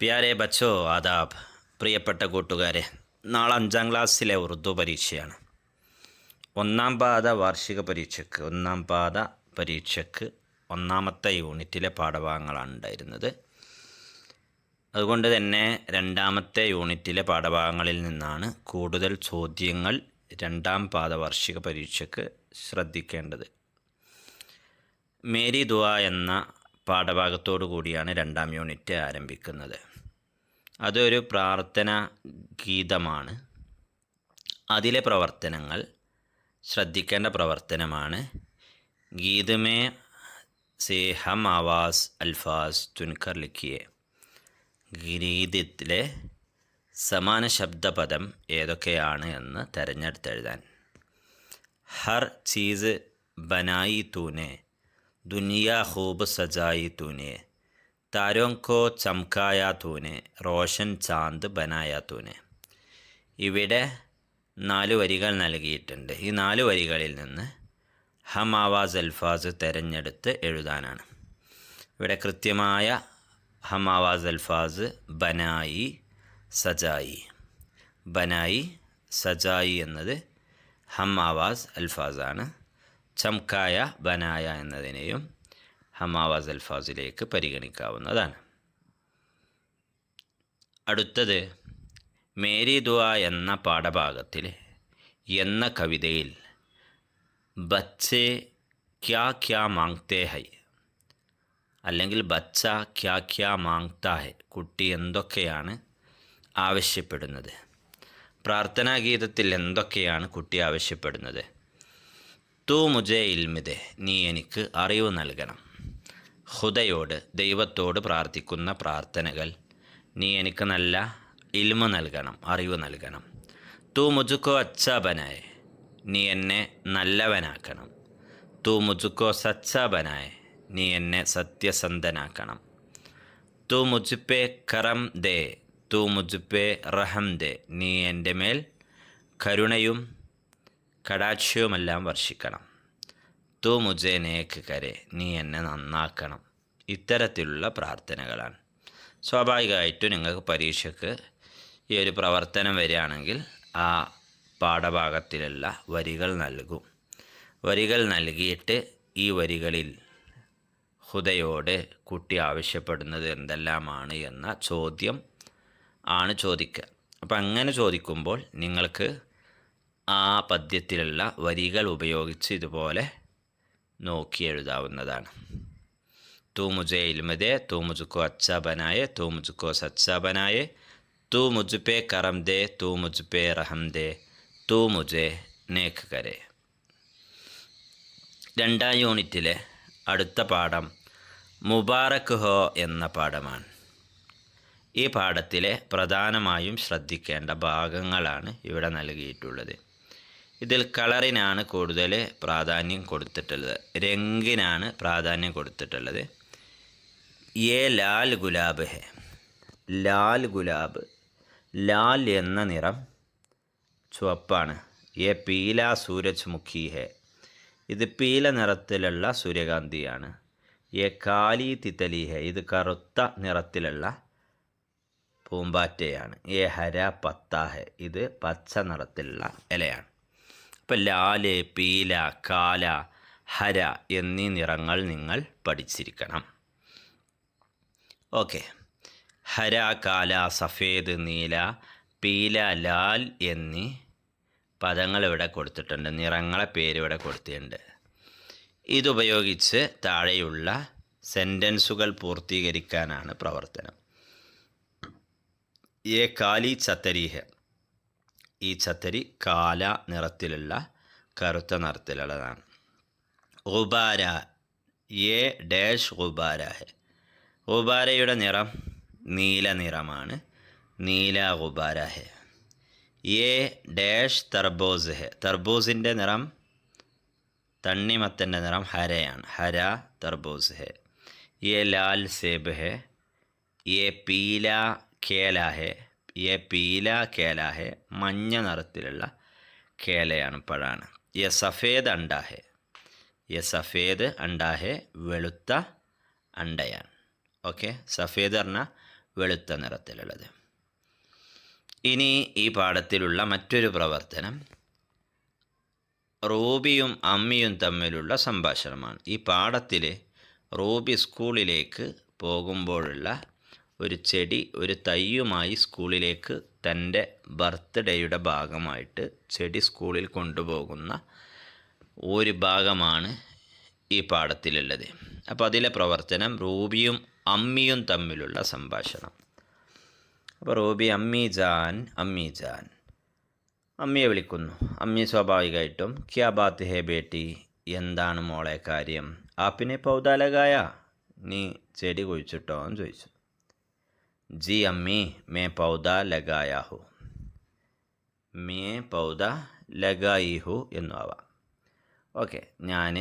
പ്യാരെ ബച്ചോ ആദാബ്. പ്രിയപ്പെട്ട കൂട്ടുകാരെ, നാളെ 5ാം ക്ലാസ്സിലെ ഉറുദു പരീക്ഷയാണ്. ഒന്നാം പാദ പരീക്ഷയ്ക്ക് ഒന്നാമത്തെ യൂണിറ്റിലെ പാഠഭാഗങ്ങളാണ് ഉണ്ടായിരുന്നത്. അതുകൊണ്ട് തന്നെ 2ാമത്തെ യൂണിറ്റിലെ പാഠഭാഗങ്ങളിൽ നിന്നാണ് കൂടുതൽ ചോദ്യങ്ങൾ 2ാം പാദ വാർഷിക പരീക്ഷയ്ക്ക് ശ്രദ്ധിക്കേണ്ടത്. മേരി ദുആ എന്ന പാഠഭാഗത്തോടു കൂടിയാണ് 2ാം യൂണിറ്റ് ആരംഭിക്കുന്നത്. അതൊരു പ്രാർത്ഥന ഗീതമാണ്. അതിലെ പ്രവർത്തനങ്ങൾ ശ്രദ്ധിക്കേണ്ട പ്രവർത്തനമാണ്. ഗീത് മേ സേ ഹം ആവാസ് അൽഫാസ് ചുൻകർ ലിഖിയെ. ഗീതത്തിലെ സമാന ശബ്ദപദം ഏതൊക്കെയാണ് എന്ന് തിരഞ്ഞെടുത്തെഴുതാൻ. ഹർ ചീസ് ബനായി തൂനെ, ദുനിയ ഖൂബ് സജായി തൂനെ, താരോं को ചമക്കായ തൂനെ, റോഷൻ ചാന്ദ് ബനായ തൂനെ. ഇവിടെ 4 വരികൾ നൽകിയിട്ടുണ്ട്. ഈ 4 വരികളിൽ നിന്ന് ഹം ആവാസ് അൽഫാസ് തിരഞ്ഞെടുത്ത് എഴുതാനാണ്. ഇവിടെ കൃത്യമായ ഹം ആവാസ് അൽഫാസ് ബനായി, സജായി. ബനായി, സജായി എന്നത് ഹം ആവാസ് അൽഫാസാണ്. ചമക്കായ, ബനായ എന്നതിനെയും ഹം ആവാസ് അൽഫാസിലേക്ക് പരിഗണിക്കാവുന്നതാണ്. അടുത്തത് മേരി ദുആ എന്ന പാഠഭാഗത്തിൽ എന്ന കവിതയിൽ ബച്ചെ ക്യാ ക്യാ മാങ്തേ ഹൈ, അല്ലെങ്കിൽ ബച്ച ക്യാ ക്യാ മാങ്താ ഹൈ, കുട്ടി എന്തൊക്കെയാണ് ആവശ്യപ്പെടുന്നത്. പ്രാർത്ഥനാ ഗീതത്തിൽ എന്തൊക്കെയാണ് കുട്ടി ആവശ്യപ്പെടുന്നത്? തൂ മുജെ ഇൽമിദെ, നീ എനിക്ക് അറിവ് നൽകണം. ഖുദയോട്, ദൈവത്തോട് പ്രാർത്ഥിക്കുന്ന പ്രാർത്ഥനകൾ, നീ എനിക്ക് നല്ല ഇൽമ നൽകണം, അറിവ് നൽകണം. തൂ മുജുക്കോ അച്ഛാ ബനായെ, നീ എന്നെ നല്ലവനാക്കണം. തൂ മുജുക്കോ സച്ചാ ബനായെ, നീ എന്നെ സത്യസന്ധനാക്കണം. തൂ മുജുപ്പേ കറം ദേ, തൂ മുജുപ്പേ റഹം ദേ, നീ എൻ്റെ മേൽ കരുണയും കടാക്ഷവുമെല്ലാം വർഷിക്കണം. തൂ മുജെ നേക്ക് കരെ, നീ എന്നെ നന്നാക്കണം. ഇത്തരത്തിലുള്ള പ്രാർത്ഥനകളാണ്. സ്വാഭാവികമായിട്ടും നിങ്ങൾക്ക് പരീക്ഷയ്ക്ക് ഈ ഒരു പ്രവർത്തനം വരികയാണെങ്കിൽ ആ പാഠഭാഗത്തിലുള്ള വരികൾ നൽകും. വരികൾ നൽകിയിട്ട് ഈ വരികളിൽ ഖുദയോട് കുട്ടി ആവശ്യപ്പെടുന്നത് എന്തെല്ലാമാണ് എന്ന ചോദ്യം ആണ് ചോദിക്കുക. അപ്പം അങ്ങനെ ചോദിക്കുമ്പോൾ നിങ്ങൾക്ക് ആ പദ്യത്തിലുള്ള വരികൾ ഉപയോഗിച്ച് ഇതുപോലെ നോക്കി എഴുതാവുന്നതാണ്. തൂ മുജെ ഇൽമ ദേ, തൂ മുझको अच्छा बनाए, तू मुझको सच्चा बनाए, तू मुझ पे करम दे, तू मुझ पे रहम दे, तू मुझे नेक करे. 2ാം യൂണിറ്റിലെ അടുത്ത പാഠം മുബാറക് ഹോ എന്ന പാഠമാണ്. ഈ പാഠത്തിലെ പ്രധാനമായും ശ്രദ്ധിക്കേണ്ട ഭാഗങ്ങളാണ് ഇവിടെ നൽകിയിട്ടുള്ളത്. ഇതിൽ കളറിനാണ് കൂടുതൽ പ്രാധാന്യം കൊടുത്തിട്ടുള്ളത്, രംഗിനാണ് പ്രാധാന്യം കൊടുത്തിട്ടുള്ളത്. യേ ലാൽ ഗുലാബ് ഹെ, ലാൽ ഗുലാബ്, ലാൽ എന്ന നിറം ചുവപ്പാണ്. യേ പീല സൂരജ്മുഖി ഹെ, ഇത് പീല നിറത്തിലുള്ള സൂര്യകാന്തിയാണ്. യേ കാലി തിതലി ഹെ, ഇത് കറുത്ത നിറത്തിലുള്ള പൂമ്പാറ്റയാണ്. യേ ഹര പത്ത ഹെ, ഇത് പച്ച നിറത്തിലുള്ള ഇലയാണ്. അപ്പോൾ ലാല്, പീല, കാല, ഹര എന്നീ നിറങ്ങൾ നിങ്ങൾ പഠിച്ചിരിക്കണം. ഓക്കെ. ഹര, കാല, സഫേദ്, നീല, പീല, ലാൽ എന്നീ പദങ്ങൾ ഇവിടെ കൊടുത്തിട്ടുണ്ട്. നിറങ്ങളെ പേര് ഇവിടെ കൊടുത്തിട്ടുണ്ട്. ഇതുപയോഗിച്ച് താഴെയുള്ള സെൻറ്റൻസുകൾ പൂർത്തീകരിക്കാനാണ് പ്രവർത്തനം. യേ കാലി ചത്തരി ഹെ, ഈ ഛത്തരി കാല നിറത്തിലുള്ള കറുത്ത നിറത്തിലുള്ളതാണ്. ഗുബാര, യേ ഡാഷ് ഗുബാര ഹെ, ഗുബാരയുടെ നിറം നീല നിറമാണ്. നീല ഗുബാര ഹെ. യേ ഡാഷ് തർബൂസ് ഹെ, തർബൂസിൻ്റെ നിറം, തണ്ണിമത്തൻ്റെ നിറം ഹരയാണ്. ഹര തർബൂസ് ഹെ. യേ ലാൽ സേബ് ഹെ. യേ പീല കേല ഹെ. യേ പീല കേല ഹെ, മഞ്ഞ നിറത്തിലുള്ള കേലയാണ്, പഴമാണ്. യേ സഫേദ് അണ്ട ഹെ. യേ സഫേദ് അണ്ട ഹെ, വെളുത്ത അണ്ടയാണ്. ഓക്കെ. സഫേദ് പറഞ്ഞാൽ വെളുത്ത നിറത്തിലുള്ളത്. ഇനി ഈ പാഠത്തിലുള്ള മറ്റൊരു പ്രവർത്തനം റൂബിയും അമ്മിയും തമ്മിലുള്ള സംഭാഷണമാണ്. ഈ പാഠത്തിൽ റൂബി സ്കൂളിലേക്ക് പോകുമ്പോഴുള്ള ഒരു ചെടി, ഒരു തൈയുമായി സ്കൂളിലേക്ക് തൻ്റെ ബർത്ത്ഡേയുടെ ഭാഗമായിട്ട് ചെടി സ്കൂളിൽ കൊണ്ടുപോകുന്ന ഒരു ഭാഗമാണ് ഈ പാഠത്തിലുള്ളത്. അപ്പോൾ അതിലെ പ്രവർത്തനം റൂബിയും അമ്മിയും തമ്മിലുള്ള സംഭാഷണം. അപ്പോൾ റൂബി അമ്മി ജാൻ അമ്മിയെ വിളിക്കുന്നു. അമ്മി സ്വാഭാവികമായിട്ടും ക്യാ ബാത്ത് ഹേ ബേട്ടി, എന്താണ് മോളെ കാര്യം? ആപ്പിനെ പൗദ ലഗായ, നീ ചെടി കുഴിച്ചിട്ടോ എന്ന് ചോദിച്ചു. ജി അമ്മി മേ പൗദ ലഗായ ഹു, മേ പൗദ ലഗായി ഹു എന്നു ആവാം. ഓക്കെ, ഞാൻ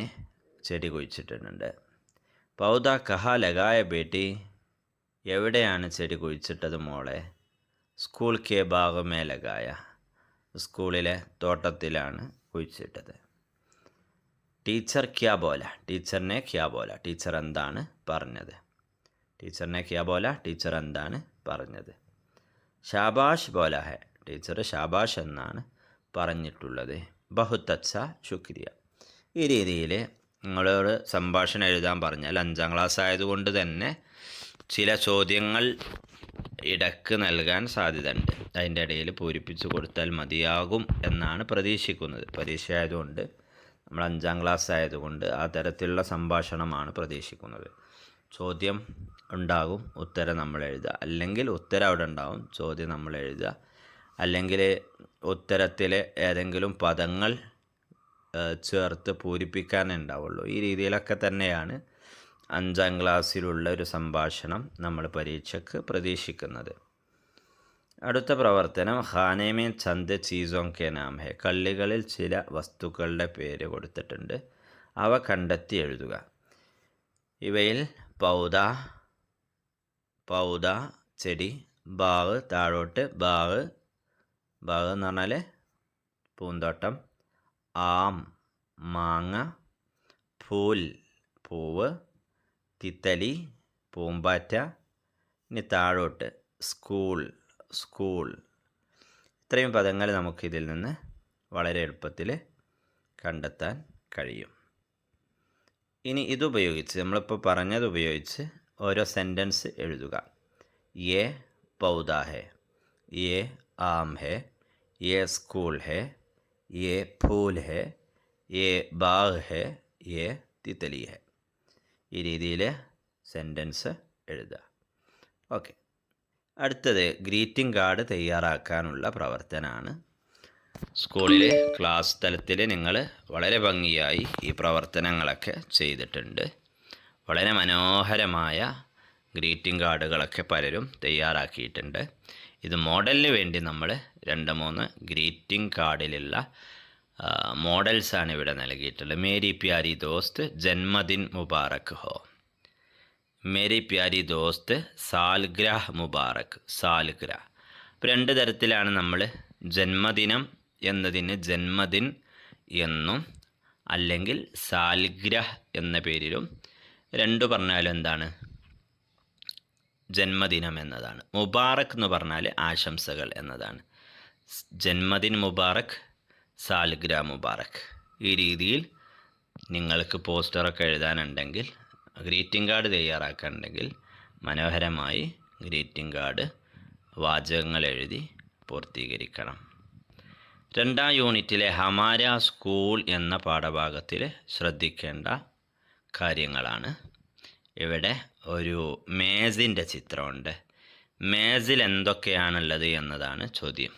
ചെടി കുഴിച്ചിട്ടുണ്ട്. പൗദ കഹാ ലഗായ ബേട്ടി, എവിടെയാണ് ചെടി കുഴിച്ചിട്ടത് മോളെ? സ്കൂൾ കെ ബാഗ് മേ ലഗായ, സ്കൂളിലെ തോട്ടത്തിലാണ് കുഴിച്ചിട്ടത്. ടീച്ചർ ക്യാ ബോല, ടീച്ചറിനെ ക്യാ ബോല, ടീച്ചർ എന്താണ് പറഞ്ഞത്? ടീച്ചറിനെ ക്യാ ബോല, ടീച്ചർ എന്താണ് പറഞ്ഞത്? ഷാബാഷ് ബോല ഹെ, ടീച്ചർ ഷാബാഷ് എന്നാണ് പറഞ്ഞിട്ടുള്ളത്. ബഹുത്ത് അച്ഛ ശുക്രിയ. ഈ രീതിയിൽ നിങ്ങളോട് സംഭാഷണം എഴുതാൻ പറഞ്ഞാൽ 5ാം ക്ലാസ് ആയതുകൊണ്ട് തന്നെ ചില ചോദ്യങ്ങൾ ഇടക്ക് നൽകാൻ സാധ്യതയുണ്ട്. അതിൻ്റെ ഇടയിൽ പൂരിപ്പിച്ച് കൊടുത്താൽ മതിയാകും എന്നാണ് പ്രതീക്ഷിക്കുന്നത്. പരീക്ഷ ആയതുകൊണ്ട്, നമ്മൾ 5ാം ക്ലാസ് ആയതുകൊണ്ട് ആ തരത്തിലുള്ള സംഭാഷണമാണ് പ്രതീക്ഷിക്കുന്നത്. ചോദ്യം ഉണ്ടാകും, ഉത്തരം നമ്മൾ എഴുതുക. അല്ലെങ്കിൽ ഉത്തരം അവിടെ ഉണ്ടാവും, ചോദ്യം നമ്മൾ എഴുതുക. അല്ലെങ്കിൽ ഉത്തരത്തിലെ ഏതെങ്കിലും പദങ്ങൾ ചേർത്ത് പൂരിപ്പിക്കാനേ ഉണ്ടാവുള്ളൂ. ഈ രീതിയിലൊക്കെ തന്നെയാണ് 5ാം ക്ലാസ്സിലുള്ള ഒരു സംഭാഷണം നമ്മൾ പരീക്ഷയ്ക്ക് പ്രതീക്ഷിക്കുന്നത്. അടുത്ത പ്രവർത്തനം ഖാനേമേ ചന്ദ് ചീസോं के नाम है, കള്ളികളിൽ ചില വസ്തുക്കളുടെ പേര് കൊടുത്തിട്ടുണ്ട്, അവ കണ്ടെത്തി എഴുതുക. ഇവയിൽ പൗദ ചെടി, ബാഗ് താഴോട്ട്, ബാഗ് എന്ന് പറഞ്ഞാൽ പൂന്തോട്ടം, ആം മാങ്ങ, ഫൂൽ പൂവ്, തിത്തലി പൂമ്പാറ്റ, ഇനി താഴോട്ട് സ്കൂൾ. ഇത്രയും പദങ്ങൾ നമുക്കിതിൽ നിന്ന് വളരെ എളുപ്പത്തിൽ കണ്ടെത്താൻ കഴിയും. ഇനി ഇതുപയോഗിച്ച്, നമ്മളിപ്പോൾ പറഞ്ഞതുപയോഗിച്ച് ഓരോ സെൻറ്റൻസ് എഴുതുക. യേ പൗദ ഹെ, യേ ആം ഹെ, യേ സ്കൂൾ ഹെ, യേ ഫൂൽ ഹെ, യേ ബാഗ് ഹെ, യേ തിത്തലി ഹെ. ഈ രീതിയിൽ സെൻറ്റൻസ് എഴുതുക. ഓക്കെ, അടുത്തത് ഗ്രീറ്റിംഗ് കാർഡ് തയ്യാറാക്കാനുള്ള പ്രവർത്തനമാണ്. സ്കൂളിൽ ക്ലാസ് തലത്തിൽ നിങ്ങൾ വളരെ ഭംഗിയായി ഈ പ്രവർത്തനങ്ങളൊക്കെ ചെയ്തിട്ടുണ്ട്. വളരെ മനോഹരമായ ഗ്രീറ്റിംഗ് കാർഡുകളൊക്കെ പലരും തയ്യാറാക്കിയിട്ടുണ്ട്. ഇത് മോഡലിന് വേണ്ടി നമ്മൾ 2-3 ഗ്രീറ്റിംഗ് കാർഡിലുള്ള മോഡൽസാണ് ഇവിടെ നൽകിയിട്ടുള്ളത്. മേരി പ്യാരി ദോസ്ത് ജന്മദിൻ മുബാറക് ഹോ, മേരി പ്യാരി ദോസ്ത് സാൽഗ്രഹ് മുബാറക്, സാൽഗ്രഹ്. അപ്പോൾ 2 തരത്തിലാണ് നമ്മൾ ജന്മദിനം എന്നതിന് ജന്മദിൻ എന്നും അല്ലെങ്കിൽ സാൽഗ്രഹ് എന്ന പേരിലും 2 പറഞ്ഞാലും എന്താണ്? ജന്മദിനം എന്നതാണ്. മുബാറക് എന്ന് പറഞ്ഞാൽ ആശംസകൾ എന്നതാണ്. ജന്മദിൻ മുബാറക്, സാൽഗ്ര മുബാറക്. ഈ രീതിയിൽ നിങ്ങൾക്ക് പോസ്റ്ററൊക്കെ എഴുതാനുണ്ടെങ്കിൽ, ഗ്രീറ്റിംഗ് കാർഡ് തയ്യാറാക്കാനുണ്ടെങ്കിൽ മനോഹരമായി ഗ്രീറ്റിംഗ് കാർഡ് വാചകങ്ങൾ എഴുതി പൂർത്തീകരിക്കണം. 2ാം യൂണിറ്റിലെ ഹമാര സ്കൂൾ എന്ന പാഠഭാഗത്തിൽ ശ്രദ്ധിക്കേണ്ട കാര്യങ്ങളാണ്. ഇവിടെ ഒരു മേസിൻ്റെ ചിത്രമുണ്ട്. മേസിൽ എന്തൊക്കെയാണുള്ളത് എന്നതാണ് ചോദ്യം.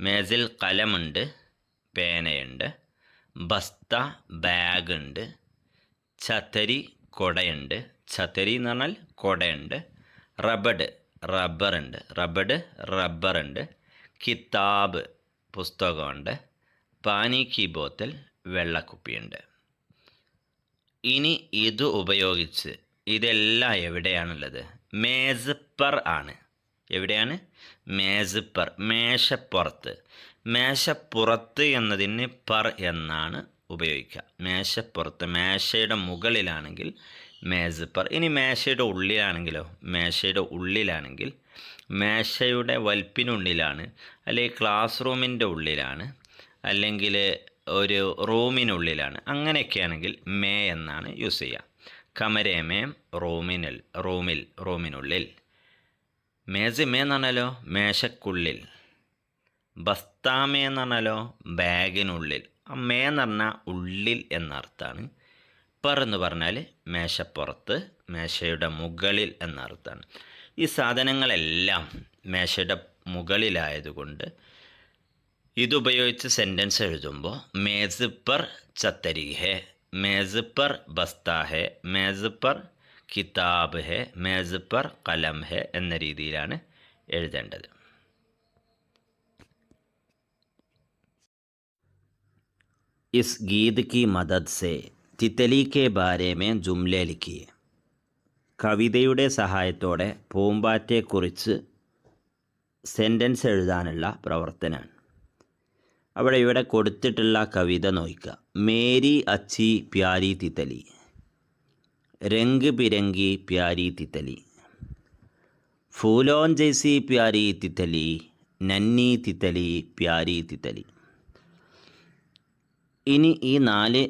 മേസിൽ കലമുണ്ട്, പേനയുണ്ട്, ബസ്ത ബാഗുണ്ട്, ഛതരി കൊടയുണ്ട്, ഛതരി എന്ന് പറഞ്ഞാൽ കൊടയുണ്ട്, റബ്ബറുണ്ട്, കിതാബ് പുസ്തകമുണ്ട്, പാനി കി ബോത്തൽ വെള്ളക്കുപ്പിയുണ്ട്. ഇനി ഇത് ഉപയോഗിച്ച് ഇതെല്ലാം എവിടെയാണുള്ളത്? മേസ് പർ ആണ്. എവിടെയാണ്? മേസ് പർ, മേശപ്പുറത്ത്. മേശപ്പുറത്ത് എന്നതിന് പർ എന്നാണ് ഉപയോഗിക്കുക. മേശപ്പുറത്ത്, മേശയുടെ മുകളിലാണെങ്കിൽ മേസ് പർ. ഇനി മേശയുടെ ഉള്ളിലാണെങ്കിലോ, മേശയുടെ ഉള്ളിലാണെങ്കിൽ മേശയുടെ വൽപ്പിനുള്ളിലാണ്, അല്ലെങ്കിൽ ക്ലാസ് റൂമിൻ്റെ ഉള്ളിലാണ്, അല്ലെങ്കിൽ ഒരു റൂമിനുള്ളിലാണ്. അങ്ങനെയൊക്കെയാണെങ്കിൽ മേ എന്നാണ് യൂസ് ചെയ്യുക. കമരേമേം റൂമിനുള്ളിൽ. മേസ് മേ എന്ന് പറഞ്ഞാലോ മേശക്കുള്ളിൽ. ബസ്താമേ എന്ന് പറഞ്ഞാലോ ബാഗിനുള്ളിൽ. മേ എന്ന് പറഞ്ഞാൽ ഉള്ളിൽ എന്നർത്ഥമാണ്. പർ എന്ന് പറഞ്ഞാൽ മേശപ്പുറത്ത്, മേശയുടെ മുകളിൽ എന്നർത്ഥമാണ്. ഈ സാധനങ്ങളെല്ലാം മേശയുടെ മുകളിലായതുകൊണ്ട് ഇതുപയോഗിച്ച് സെൻറ്റൻസ് എഴുതുമ്പോൾ മേസ് പർ ചത്തരി ഹെ, മേസ് പർ ബസ്ത ഹെ, മേസ് പർ കിതാബ് ഹെ, മേസ് പർ കലം ഹെ എന്ന രീതിയിലാണ് എഴുതേണ്ടത്. इस गीत की मदद से തിത്തലി കെ ബാരെ മേ ജുംലെ ലിഖിയെ. കവിതയുടെ സഹായത്തോടെ പൂമ്പാറ്റയെക്കുറിച്ച് സെൻറ്റൻസ് എഴുതാനുള്ള പ്രവർത്തനമാണ്. ഇവിടെ കൊടുത്തിട്ടുള്ള കവിത നോക്കുക. മേരി അച്ചി പ്യാരി തിത്തലി, രംഗ് ബിരംഗി പ്യാരി തിത്തലി, ഫൂലോൻ ജൈസി പ്യാരി തിത്തലി, നന്നി തിത്തലി പ്യാരി തിത്തലി. ഇനി ഈ 4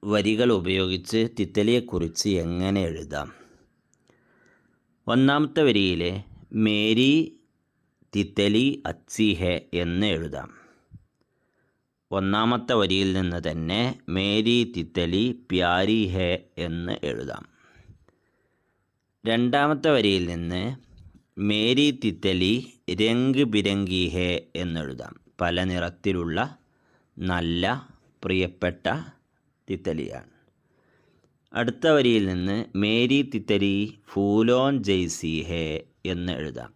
വരികൾ ഉപയോഗിച്ച് തിത്തലിയെക്കുറിച്ച് എങ്ങനെ എഴുതാം? ഒന്നാമത്തെ വരിയിലെ മേരി തിത്തലി അച്ചി ഹെ എന്ന് എഴുതാം. ഒന്നാമത്തെ വരിയിൽ നിന്ന് തന്നെ മേരി തിത്തലി പ്യാരി ഹെ എന്ന് എഴുതാം. രണ്ടാമത്തെ വരിയിൽ നിന്ന് മേരി തിത്തലി രംഗ് ബിരംഗി ഹെ എന്നെഴുതാം. പല നിറത്തിലുള്ള നല്ല പ്രിയപ്പെട്ട തിത്തലിയാണ്. അടുത്ത വരിയിൽ നിന്ന് മേരി തിത്തലി ഫൂലോൻ ജൈസി ഹെ എന്ന് എഴുതാം.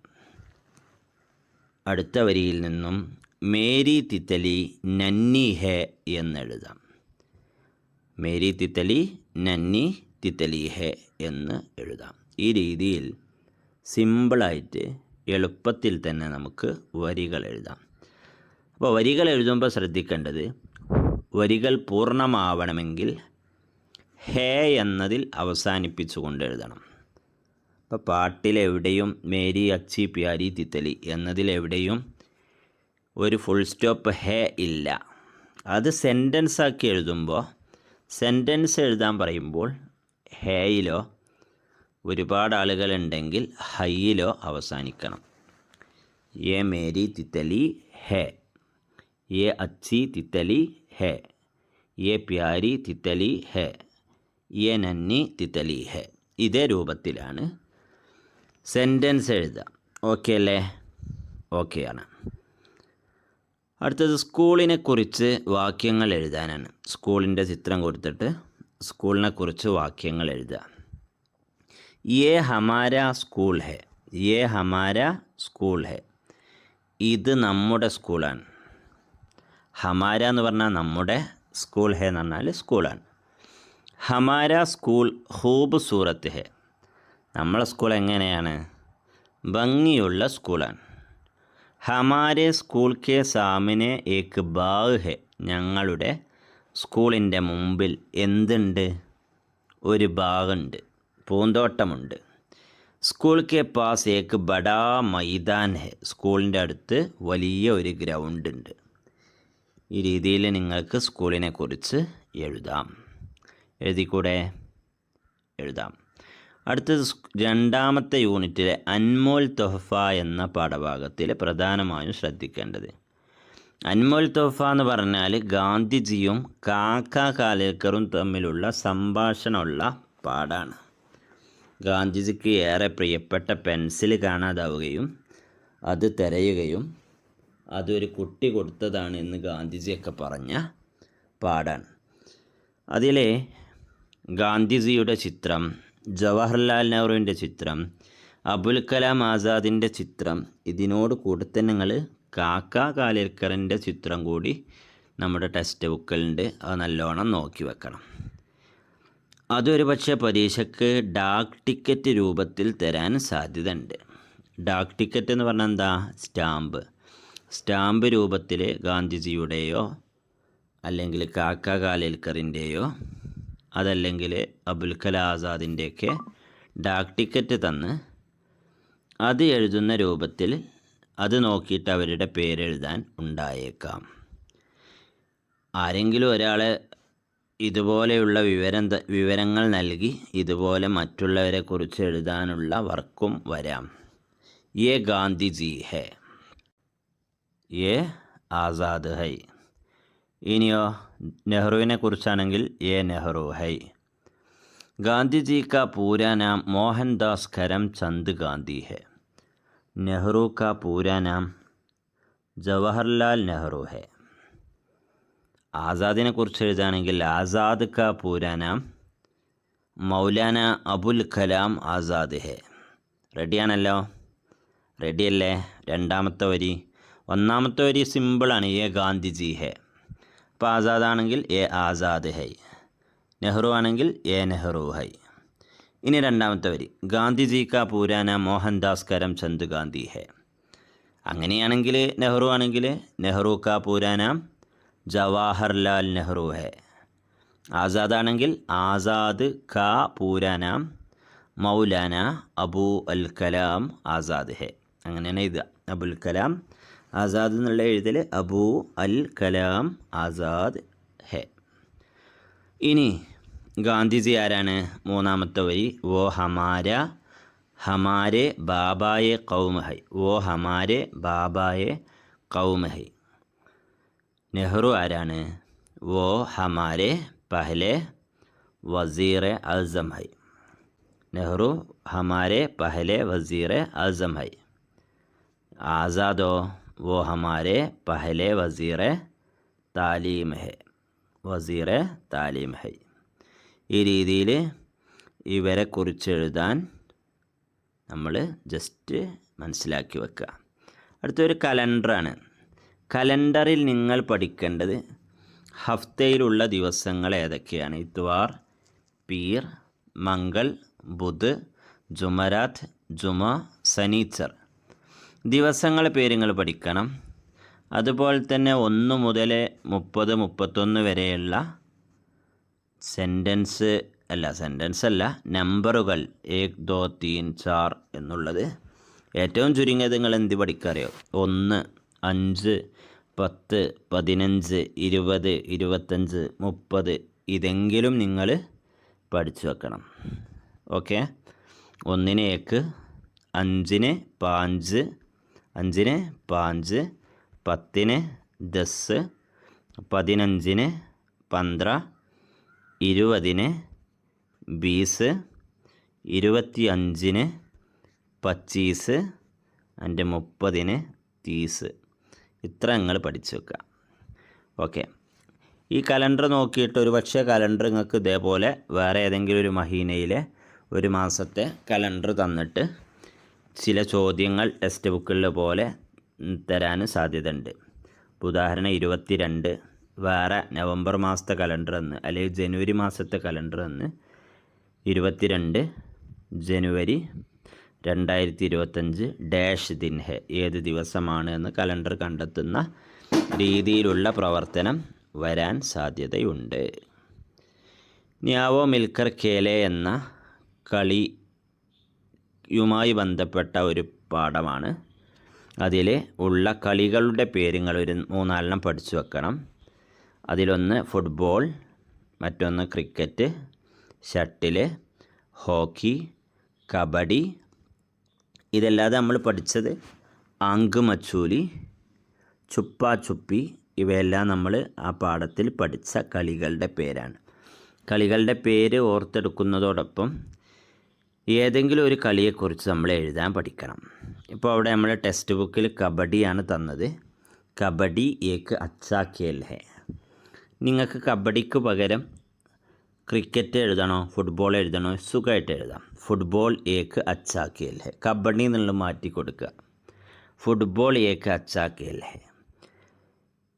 അടുത്ത വരിയിൽ നിന്നും മേരി തിത്തലി നന്നി ഹെ എന്നെഴുതാം. മേരി തിത്തലി നന്നി തിത്തലി ഹെ എന്ന് എഴുതാം. ഈ രീതിയിൽ സിമ്പിളായിട്ട് എളുപ്പത്തിൽ തന്നെ നമുക്ക് വരികൾ എഴുതാം. അപ്പോൾ വരികൾ എഴുതുമ്പോൾ ശ്രദ്ധിക്കേണ്ടത്, വരികൾ പൂർണ്ണമാവണമെങ്കിൽ ഹേ എന്നതിൽ അവസാനിപ്പിച്ചുകൊണ്ട് എഴുതണം. അപ്പോൾ പാട്ടിലെവിടെയും മേരി അച്ചി പ്യാരി തിത്തലി എന്നതിലെവിടെയും ഒരു ഫുൾ സ്റ്റോപ്പ് ഹേ ഇല്ല. അത് സെൻറ്റൻസ് ആക്കി എഴുതുമ്പോൾ, സെൻറ്റൻസ് എഴുതാൻ പറയുമ്പോൾ ഹേയിലോ, ഒരുപാട് ആളുകളുണ്ടെങ്കിൽ ഹൈയിലോ അവസാനിക്കണം. യേ മേരി തിത്തലി ഹേ, യേ അച്ചി തിത്തലി ഹേ, യേ പ്യാരി തിത്തലി ഹേ, യേ നന്നി തിത്തലി ഹേ. ഇതേ രൂപത്തിലാണ് സെൻറ്റൻസ് എഴുതുക. ഓക്കെ അല്ലേ? ഓക്കെയാണ്. അടുത്തത് സ്കൂളിനെ കുറിച്ച് വാക്യങ്ങൾ എഴുതാനാണ്. സ്കൂളിൻ്റെ ചിത്രം കൊടുത്തിട്ട് സ്കൂളിനെ കുറിച്ച് വാക്യങ്ങൾ എഴുതുക. യേ ഹമാര സ്കൂൾ ഹേ, യേ ഹമാര സ്കൂൾ ഹേ. ഇത് നമ്മുടെ സ്കൂളാണ്. ഹമാര എന്ന് പറഞ്ഞാൽ നമ്മുടെ, സ്കൂൾ ഹേ എന്ന് പറഞ്ഞാൽ സ്കൂളാണ്. ഹമാര സ്കൂൾ ഖൂബ് സൂറത്ത് ഹേ. നമ്മളെ സ്കൂൾ എങ്ങനെയാണ്? ഭംഗിയുള്ള സ്കൂളാണ്. ഹമാരെ സ്കൂൾ കെ സാമിനെ ഏക്ക് ബാഗ് ഹേ. ഞങ്ങളുടെ സ്കൂളിൻ്റെ മുമ്പിൽ എന്തുണ്ട്? ഒരു ബാഗുണ്ട്, പൂന്തോട്ടമുണ്ട്. സ്കൂൾ കെ പാസ് ഏക്ക് ബഡാ മൈതാൻ ഹേ. സ്കൂളിൻ്റെ അടുത്ത് വലിയ ഒരു ഗ്രൗണ്ട് ഉണ്ട്. ഈ രീതിയിൽ നിങ്ങൾക്ക് സ്കൂളിനെ കുറിച്ച് എഴുതാം. എഴുതിക്കൂടെ? എഴുതാം. അടുത്തത് രണ്ടാമത്തെ യൂണിറ്റിലെ അൻമോൽ തൊഹഫ എന്ന പാഠഭാഗത്തിൽ പ്രധാനമായും ശ്രദ്ധിക്കേണ്ടത്, അൻമോൽ തൊഹഫ എന്ന് പറഞ്ഞാൽ ഗാന്ധിജിയും കാക്ക കാലേക്കറും തമ്മിലുള്ള സംഭാഷണമുള്ള പാഠാണ്. ഗാന്ധിജിക്ക് ഏറെ പ്രിയപ്പെട്ട പെൻസിൽ കാണാതാവുകയും അത് തിരയുകയും അതൊരു കുട്ടി കൊടുത്തതാണ് എന്ന് ഗാന്ധിജിയൊക്കെ പറഞ്ഞ പാഠാണ്. അതിലെ ഗാന്ധിജിയുടെ ചിത്രം, ജവഹർലാൽ നെഹ്റുവിൻ്റെ ചിത്രം, അബുൽ കലാം ആസാദിൻ്റെ ചിത്രം, ഇതിനോട് കൂടെ തന്നെ നിങ്ങൾ കാക്ക കാലേക്കറിൻ്റെ ചിത്രം കൂടി നമ്മുടെ ടെക്സ്റ്റ് ബുക്കിലുണ്ട്. അത് നല്ലോണം നോക്കി വെക്കണം. അതൊരു പക്ഷേ പരീക്ഷയ്ക്ക് ഡാക് ടിക്കറ്റ് രൂപത്തിൽ തരാൻ സാധ്യതയുണ്ട്. ഡാക് ടിക്കറ്റ് എന്ന് പറഞ്ഞാൽ എന്താ? സ്റ്റാമ്പ് രൂപത്തിൽ ഗാന്ധിജിയുടെയോ അല്ലെങ്കിൽ കാക്ക കാലേൽക്കറിൻ്റെയോ അതല്ലെങ്കിൽ അബുൽ കലാം ആസാദിൻ്റെയൊക്കെ ഡാക് ടിക്കറ്റ് തന്ന് അത് എഴുതുന്ന രൂപത്തിൽ അത് നോക്കിയിട്ട് അവരുടെ പേരെഴുതാൻ ഉണ്ടായേക്കാം. ആരെങ്കിലും ഒരാളെ ഇതുപോലെയുള്ള വിവരങ്ങൾ നൽകി ഇതുപോലെ മറ്റുള്ളവരെ കുറിച്ച് എഴുതാനുള്ള വർക്കും വരാം. യേ ഗാന്ധിജി ഹൈ, യേ ആസാദ് ഹൈ. ഇനിയോ നെഹ്റുവിനെ കുറിച്ചാണെങ്കിൽ യേ നെഹ്റു ഹൈ. गांधी का पूरा नाम मोहनदास करमचंद गांधी है. नेहरू का पूरा नाम जवाहरलाल नेहरू है. ആസാദിനെ കുറിച്ച് എഴുതുകയാണെങ്കിൽ ആസാദ് കാ പൂരാ നാം മൗലാന അബുൽ കലാം ആസാദ് ഹെ. റെഡിയാണല്ലോ? റെഡിയല്ലേ? രണ്ടാമത്തെ വരി. ഒന്നാമത്തെ വരി സിമ്പിളാണ്, യേ ഗാന്ധിജി ഹെ. അപ്പോൾ ആസാദാണെങ്കിൽ യേ ആസാദ് ഹൈ, നെഹ്റു ആണെങ്കിൽ യേ നെഹ്റു ഹൈ. ഇനി രണ്ടാമത്തെ വരി, ഗാന്ധിജി കാ പൂരാ നാം മോഹൻദാസ് കരംചന്ദ് ഗാന്ധി ഹെ. അങ്ങനെയാണെങ്കിൽ നെഹ്റു ആണെങ്കിൽ നെഹ്റു കാ പൂരാ നാം ജവാഹർലാൽ നെഹ്റു ഹെ. ആസാദാണെങ്കിൽ ആസാദ് കാ പൂരാ നാം മൗലാന അബു അൽ കലാം ആസാദ് ഹെ. അങ്ങനെയാണ് എഴുതുക. അബുൽ കലാം ആസാദ് എന്നുള്ള എഴുതൽ അബു അൽ കലാം ആസാദ് ഹെ. ഇനി ഗാന്ധിജി ആരാണ്? മൂന്നാമത്തെ വരി, വോ ഹമാരെ ബാബായെ കൗം ഹൈ. വോ ഹമാരെ ബാബായെ കൗം ഹൈ. നെഹ്റു ആരാണ്? വോ ഹമാരെ പഹലെ വസീർ അസം ഹൈ. നെഹ്റു ഹമാരെ പഹലെ വസീർ അസം ഹൈ. ആസാദോ വോ ഹമാരെ പഹലെ വസീർ താലീം ഹൈ. വസീർ താലീം ഹൈ. ഈ രീതിയിൽ ഇവരെ കുറിച്ച് എഴുതാൻ നമ്മൾ ജസ്റ്റ് മനസ്സിലാക്കി വെക്കുക. അടുത്തൊരു കലണ്ടറാണ്. കലണ്ടറിൽ നിങ്ങൾ പഠിക്കേണ്ടത് ഹഫ്തയിലുള്ള ദിവസങ്ങൾ ഏതൊക്കെയാണ്? ഇത്വാർ, പീർ, മംഗൾ, ബുധ്, ജുമരാത്ത്, ജുമ, സനീച്ചർ. ദിവസങ്ങളെ പേര് നിങ്ങൾ പഠിക്കണം. അതുപോലെ തന്നെ 1 മുതൽ 30, 31 വരെയുള്ള സെൻറ്റൻസ് അല്ല നമ്പറുകൾ 1, 2, 3, 4 എന്നുള്ളത് ഏറ്റവും ചുരുങ്ങിയത് നിങ്ങൾ എന്ത് പഠിക്കാറിയോ? 1, 5, 10, 15, 20, 25, 30 ഇതെങ്കിലും നിങ്ങൾ പഠിച്ചു വെക്കണം. ഓക്കെ. 1-ന് 1, 5-ന് 5, 5-ന് 5, 10-ന് 10, 15-ന് 15, 20-ന് 20, 25-ന് 25 ആൻഡ് 30-ന് 30. ഇത്ര നിങ്ങൾ പഠിച്ചു വെക്കുക. ഓക്കെ. ഈ കലണ്ടർ നോക്കിയിട്ട് ഒരു പക്ഷേ കലണ്ടർ നിങ്ങൾക്ക് ഇതേപോലെ വേറെ ഏതെങ്കിലും ഒരു മഹീനയിലെ ഒരു മാസത്തെ കലണ്ടർ തന്നിട്ട് ചില ചോദ്യങ്ങൾ ടെക്സ്റ്റ് ബുക്കിലെ പോലെ തരാൻ സാധ്യതയുണ്ട്. ഉദാഹരണം 22 വേറെ നവംബർ മാസത്തെ കലണ്ടർ എന്ന്, അല്ലെങ്കിൽ ജനുവരി മാസത്തെ കലണ്ടർ എന്ന് 22 ജനുവരി 2025 ഡാഷ് ദിൻ ഹെ, ഏത് ദിവസമാണ് എന്ന് കലണ്ടർ കണ്ടെത്തുന്ന രീതിയിലുള്ള പ്രവർത്തനം വരാൻ സാധ്യതയുണ്ട്. ന്യാവോ മിൽക്കർ കേലെ എന്ന കളിയുമായി ബന്ധപ്പെട്ട ഒരു പാഠമാണ്. അതിൽ ഉള്ള കളികളുടെ പേരുകൾ ഒരു 3-4 പഠിച്ചു വെക്കണം. അതിലൊന്ന് ഫുട്ബോൾ, മറ്റൊന്ന് ക്രിക്കറ്റ്, ഷട്ടിൽ, ഹോക്കി, കബഡി. ഇതല്ലാതെ നമ്മൾ പഠിച്ചത് ആങ്ക് മച്ചൂലി, ചുപ്പാ ചുപ്പി, ഇവയെല്ലാം നമ്മൾ ആ പാഠത്തിൽ പഠിച്ച കളികളുടെ പേരാണ്. കളികളുടെ പേര് ഓർത്തെടുക്കുന്നതോടൊപ്പം ഏതെങ്കിലും ഒരു കളിയെക്കുറിച്ച് നമ്മൾ എഴുതാൻ പഠിക്കണം. ഇപ്പോൾ അവിടെ നമ്മൾ ടെക്സ്റ്റ് ബുക്കിൽ കബഡിയാണ് തന്നത്. കബഡി ഏക്ക് അച്ഛാ ഖേൽ ഹെ. നിങ്ങൾക്ക് കബഡിക്ക് പകരം ക്രിക്കറ്റ് എഴുതണോ ഫുട്ബോൾ എഴുതണോ? സുഖമായിട്ട് എഴുതാം. ഫുട്ബോൾ ഏക്ക് അച്ഛാ ഖേൽ ഹെ. കബഡി എന്നുള്ളത് മാറ്റി കൊടുക്കുക. ഫുട്ബോൾ ഏക്ക് അച്ഛാ ഖേൽ ഹെ.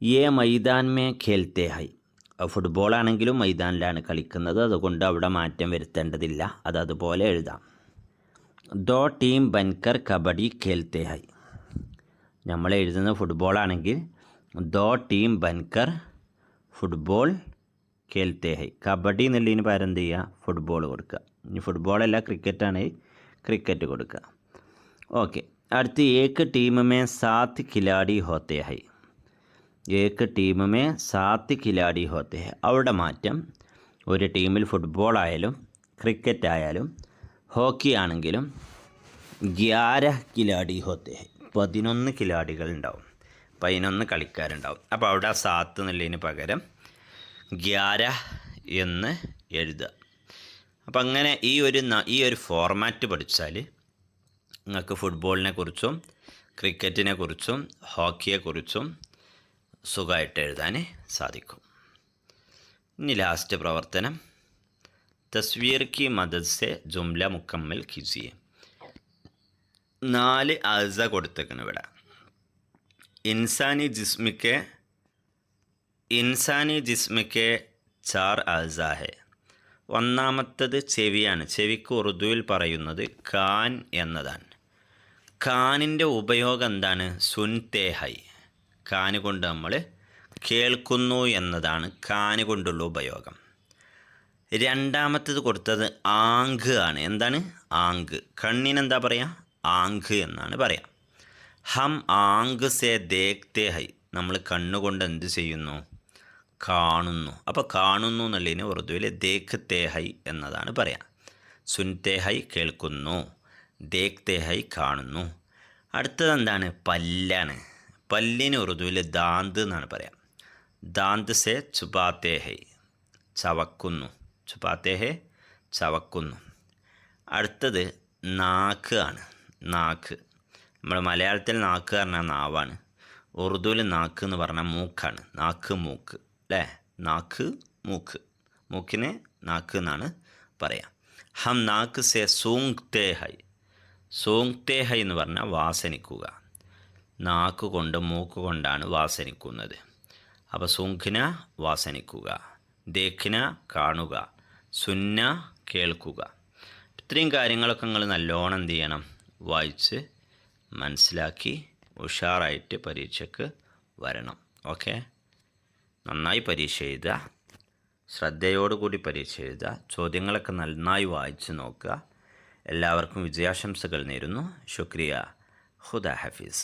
യേ മൈദാൻ മേ ഖേൽത്തെ ഹൈ. ഫുട്ബോൾ ആണെങ്കിലും മൈതാനിലാണ് കളിക്കുന്നത്, അതുകൊണ്ട് അവിടെ മാറ്റം വരുത്തേണ്ടതില്ല. അതുപോലെ എഴുതാം. ദോ ടീം ബൻകർ കബഡി ഖേൽത്തെ ഹൈ. നമ്മൾ എഴുതുന്ന ഫുട്ബോൾ ആണെങ്കിൽ ദോ ടീം ബൻകർ ഫുട്ബോൾ കേൽത്തേ ഹൈ. കബഡി എന്നുള്ളതിന് പകരം എന്ത് ചെയ്യുക, ഫുട്ബോൾ കൊടുക്കുക. ഇനി ഫുട്ബോളല്ല ക്രിക്കറ്റാണ്, ക്രിക്കറ്റ് കൊടുക്കുക. ഓക്കെ. അടുത്ത് ഏക്ക് ടീം മേ 7 ഖിലാഡി ഹോത്തേ ഹൈ. ഏക്ക് ടീം മേ 7 ഖിലാഡി ഹോത്തേ ഹൈ. അവിടെ മാറ്റം, ഒരു ടീമിൽ ഫുട്ബോൾ ആയാലും ക്രിക്കറ്റ് ആയാലും ഹോക്കി ആണെങ്കിലും 11 ഖിലാഡി ഹോത്തേ ഹൈ. 11 ഖിലാഡികൾ ഉണ്ടാവും, 11 കളിക്കാരുണ്ടാവും. അപ്പോൾ അവിടെ 7 എന്നുള്ളതിന് പകരം 11 എന്ന് എഴുതുക. അപ്പം അങ്ങനെ ഈ ഒരു ഫോർമാറ്റ് പഠിച്ചാൽ നിങ്ങൾക്ക് ഫുട്ബോളിനെ കുറിച്ചും ക്രിക്കറ്റിനെ കുറിച്ചും ഹോക്കിയെക്കുറിച്ചും സുഖമായിട്ട് എഴുതാൻ സാധിക്കും. ഇനി ലാസ്റ്റ് പ്രവർത്തനം, തസ്വീർ കി മദദ് സെ ജുംല മുക്കമ്മൽ കീജിയെ. 4 അഴ്സ കൊടുത്തേക്കണം ഇവിടെ. ഇൻസാനി ജിസ്മിക്ക് 4 അഴ്സ ഹെ. ഒന്നാമത്തത് ചെവിയാണ്. ചെവിക്ക് ഉറുദുവിൽ പറയുന്നത് കാൻ എന്നതാണ്. കാനിൻ്റെ ഉപയോഗം എന്താണ്? സുൻതേ ഹൈ. കാന് കൊണ്ട് നമ്മൾ കേൾക്കുന്നു എന്നതാണ് കാന് കൊണ്ടുള്ള ഉപയോഗം. രണ്ടാമത്തത് കൊടുത്തത് ആങ്ക് ആണ്. എന്താണ്? ആങ്ക്. കണ്ണിനെന്താ പറയുക? ആങ്ക് എന്നാണ് പറയുക. ഹം ആങ്ക് സേ ദേഖ്തേ ഹൈ. നമ്മൾ കണ്ണുകൊണ്ട് എന്ത് ചെയ്യുന്നു? കാണുന്നു. അപ്പോൾ കാണുന്നു എന്നുള്ളതിന് ഉറുദുവിൽ ദേഖ്തേ ഹൈ എന്നതാണ് പറയുക. സുൻതേ ഹൈ കേൾക്കുന്നു, ദേഖ്തേ ഹൈ കാണുന്നു. അടുത്തത് എന്താണ്? പല്ലാണ്. പല്ലിന് ഉറുദുവിൽ ദാന്ത് എന്നാണ് പറയുക. ദാന്ത് സേ ചുപാത്തേ ഹൈ. ചവക്കുന്നു. ചുപാത്തേ ഹൈ ചവക്കുന്നു. അടുത്തത് നാക്ക് ആണ്. നാക്ക്. നമ്മൾ മലയാളത്തിൽ നാക്ക് പറഞ്ഞാൽ നാവാണ്, ഉറുദുവിൽ നാക്ക് എന്ന് പറഞ്ഞാൽ മൂക്കാണ്. നാക്ക് മൂക്ക് അല്ലേ? നാക്ക് മൂക്ക്. മൂക്കിന് നാക്ക് എന്നാണ് പറയുക. ഹം നാക്ക് സേ സൂങ്തേ ഹൈ. സൂങ്തേ ഹൈ എന്ന് പറഞ്ഞാൽ വാസനിക്കുക. നാക്ക് കൊണ്ട് മൂക്ക് കൊണ്ടാണ് വാസനിക്കുന്നത്. അപ്പോൾ സൂങ്ഖിന വാസനിക്കുക, ദേഖിന കാണുക, സുന്ന കേൾക്കുക. ഇത്രയും കാര്യങ്ങളൊക്കെ നിങ്ങൾ നല്ലോണം എന്ത് ചെയ്യണം? വായിച്ച് മനസ്സിലാക്കി ഉഷാറായിട്ട് പരീക്ഷയ്ക്ക് വരണം. ഓക്കെ. നന്നായി പരീക്ഷ എഴുതുക, ശ്രദ്ധയോടുകൂടി പരീക്ഷ എഴുതുക, ചോദ്യങ്ങളൊക്കെ നന്നായി വായിച്ച് നോക്കുക. എല്ലാവർക്കും വിജയാശംസകൾ നേരുന്നു. ശുക്രിയ. ഖുദാ ഹഫീസ്.